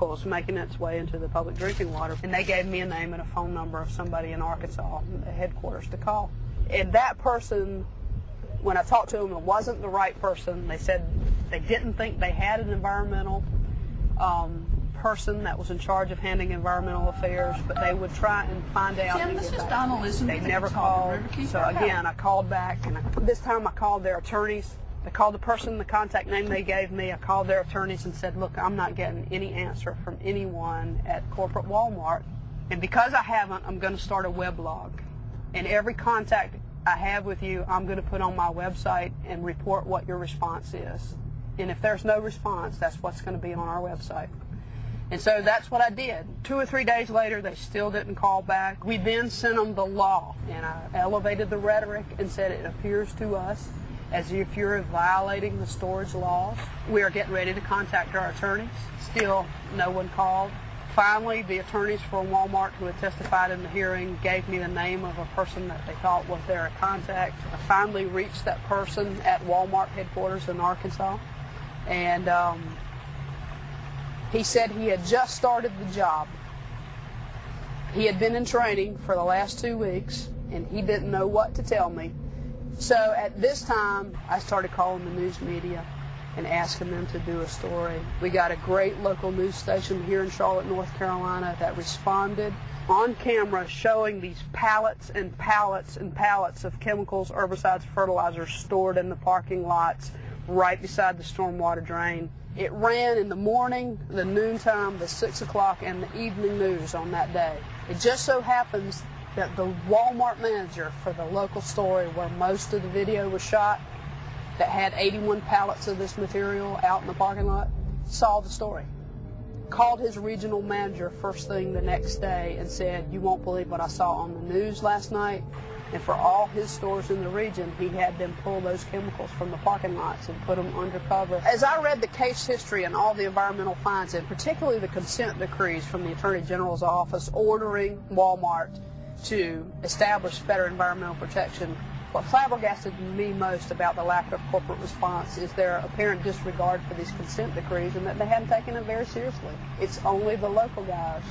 was making its way into the public drinking water, and they gave me a name and a phone number of somebody in Arkansas, the headquarters, to call. And that person, when I talked to them, it wasn't the right person. They said they didn't think they had an environmental person that was in charge of handling environmental affairs, but they would try and find out. Tim, this is Donald. They never called. So again, I called back, and this time I called their attorneys. I called the person, the contact name they gave me. I called their attorneys and said, look, I'm not getting any answer from anyone at corporate Walmart. And because I haven't, I'm going to start a weblog. And every contact I have with you, I'm going to put on my website and report what your response is. And if there's no response, that's what's going to be on our website. And so that's what I did. 2 or 3 days later, they still didn't call back. We then sent them the law, and I elevated the rhetoric and said it appears to us as if you're violating the storage laws. We are getting ready to contact our attorneys. Still, no one called. Finally, the attorneys for Walmart who had testified in the hearing gave me the name of a person that they thought was their contact. I finally reached that person at Walmart headquarters in Arkansas, and he said he had just started the job. He had been in training for the last 2 weeks, and he didn't know what to tell me. So at this time, I started calling the news media and asking them to do a story. We got a great local news station here in Charlotte, North Carolina that responded on camera showing these pallets and pallets and pallets of chemicals, herbicides, fertilizers stored in the parking lots right beside the stormwater drain. It ran in the morning, the noontime, the 6 o'clock, and the evening news on that day. It just so happens that the Walmart manager for the local story where most of the video was shot, that had 81 pallets of this material out in the parking lot, saw the story. Called his regional manager first thing the next day and said, you won't believe what I saw on the news last night. And for all his stores in the region, he had them pull those chemicals from the parking lots and put them undercover. As I read the case history and all the environmental fines, and particularly the consent decrees from the Attorney General's office ordering Walmart to establish better environmental protection, what flabbergasted me most about the lack of corporate response is their apparent disregard for these consent decrees and that they hadn't taken it very seriously. It's only the local guys.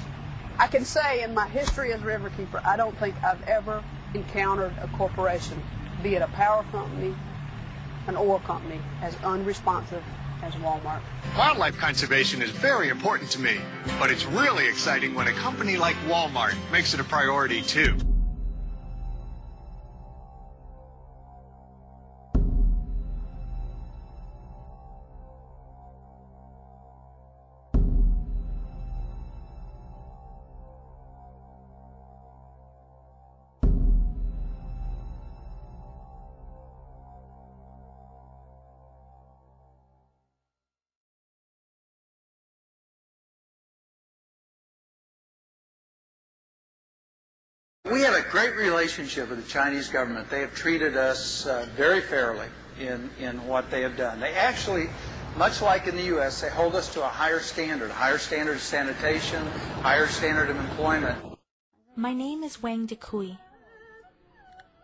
I can say in my history as riverkeeper, I don't think I've ever encountered a corporation, be it a power company, an oil company, as unresponsive as Walmart. Wildlife conservation is very important to me, but it's really exciting when a company like Walmart makes it a priority too. We have a great relationship with the Chinese government. They have treated us very fairly in what they have done. They actually, much like in the U.S., they hold us to a higher standard of sanitation, higher standard of employment. My name is Wang Decui.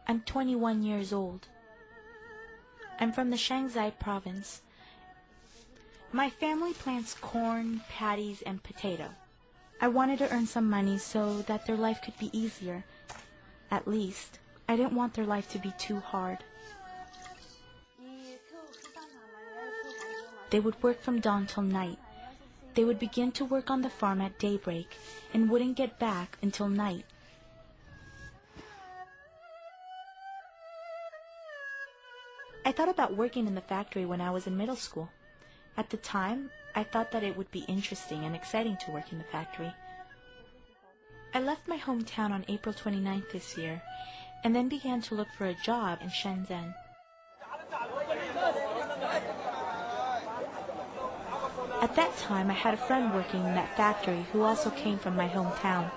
I'm 21 years old. I'm from the Shanxi province. My family plants corn, patties, and potato. I wanted to earn some money so that their life could be easier. At least, I didn't want their life to be too hard. They would work from dawn till night. They would begin to work on the farm at daybreak and wouldn't get back until night. I thought about working in the factory when I was in middle school. At the time, I thought that it would be interesting and exciting to work in the factory. I left my hometown on April 29th this year, and then began to look for a job in Shenzhen. At that time, I had a friend working in that factory who also came from my hometown,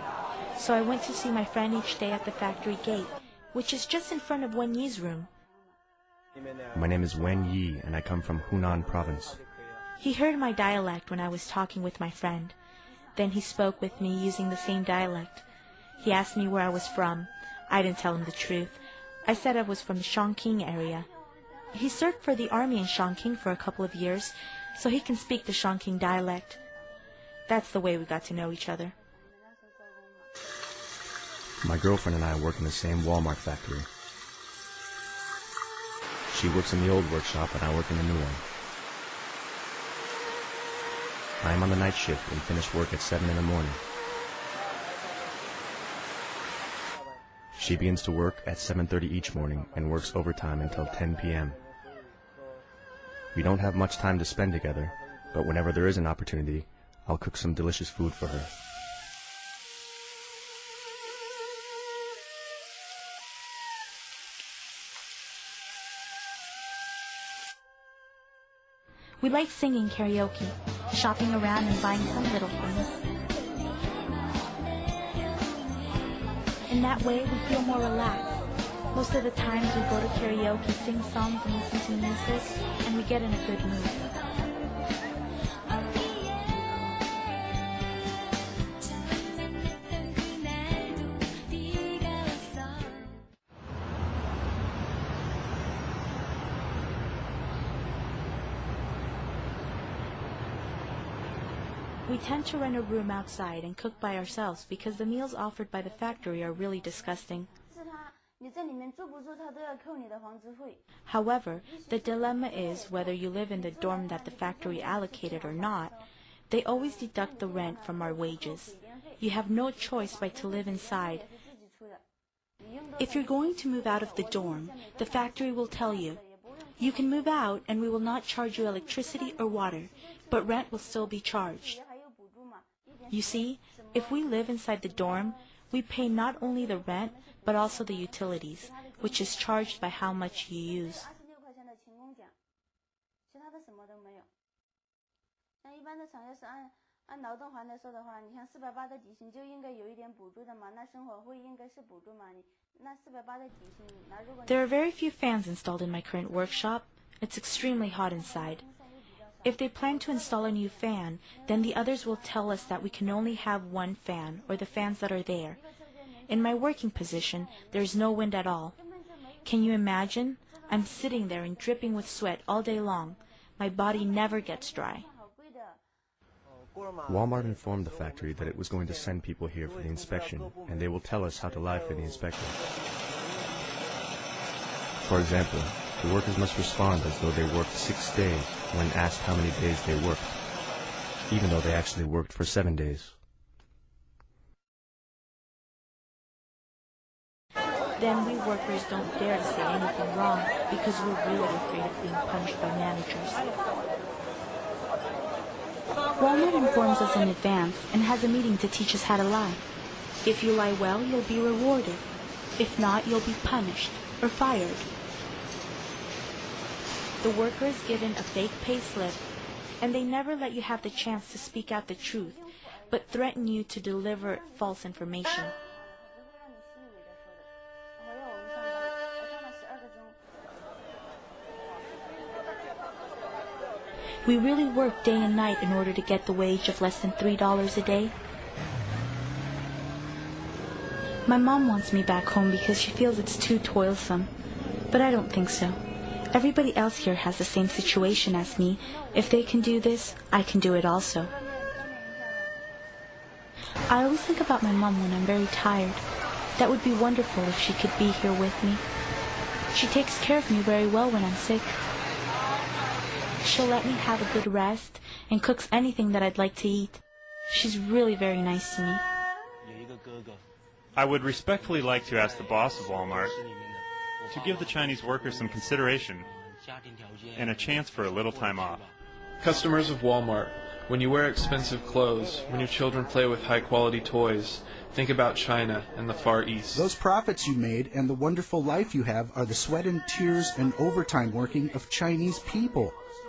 so I went to see my friend each day at the factory gate, which is just in front of Wen Yi's room. My name is Wen Yi, and I come from Hunan province. He heard my dialect when I was talking with my friend. Then he spoke with me using the same dialect. He asked me where I was from. I didn't tell him the truth. I said I was from the Chongqing area. He served for the army in Chongqing for a couple of years, so he can speak the Chongqing dialect. That's the way we got to know each other. My girlfriend and I work in the same Walmart factory. She works in the old workshop and I work in the new one. I am on the night shift and finish work at 7 in the morning. She begins to work at 7:30 each morning and works overtime until 10 p.m. We don't have much time to spend together, but whenever there is an opportunity, I'll cook some delicious food for her. We like singing karaoke, shopping around and buying some little things. In that way, we feel more relaxed. Most of the times we go to karaoke, sing songs and listen to music, and we get in a good mood. We tend to rent a room outside and cook by ourselves because the meals offered by the factory are really disgusting. However, the dilemma is whether you live in the dorm that the factory allocated or not, they always deduct the rent from our wages. You have no choice but to live inside. If you're going to move out of the dorm, the factory will tell you, you can move out and we will not charge you electricity or water, but rent will still be charged. You see, if we live inside the dorm, we pay not only the rent, but also the utilities, which is charged by how much you use. There are very few fans installed in my current workshop. It's extremely hot inside. If they plan to install a new fan, then the others will tell us that we can only have one fan, or the fans that are there. In my working position, there is no wind at all. Can you imagine? I'm sitting there and dripping with sweat all day long. My body never gets dry. Walmart informed the factory that it was going to send people here for the inspection, and they will tell us how to lie for the inspection. For example, the workers must respond as though they worked 6 days when asked how many days they worked, even though they actually worked for 7 days. Then we workers don't dare to say anything wrong because we're really afraid of being punished by managers. Walmart informs us in advance and has a meeting to teach us how to lie. If you lie well, you'll be rewarded. If not, you'll be punished or fired. The worker is given a fake pay slip, and they never let you have the chance to speak out the truth, but threaten you to deliver false information. We really work day and night in order to get the wage of less than $3 a day. My mom wants me back home because she feels it's too toilsome, but I don't think so. Everybody else here has the same situation as me. If they can do this, I can do it also. I always think about my mom when I'm very tired. That would be wonderful if she could be here with me. She takes care of me very well when I'm sick. She'll let me have a good rest and cooks anything that I'd like to eat. She's really very nice to me. I would respectfully like to ask the boss of Walmart to give the Chinese workers some consideration and a chance for a little time off. Customers of Walmart, when you wear expensive clothes, when your children play with high-quality toys, think about China and the Far East. Those profits you made and the wonderful life you have are the sweat and tears and overtime working of Chinese people.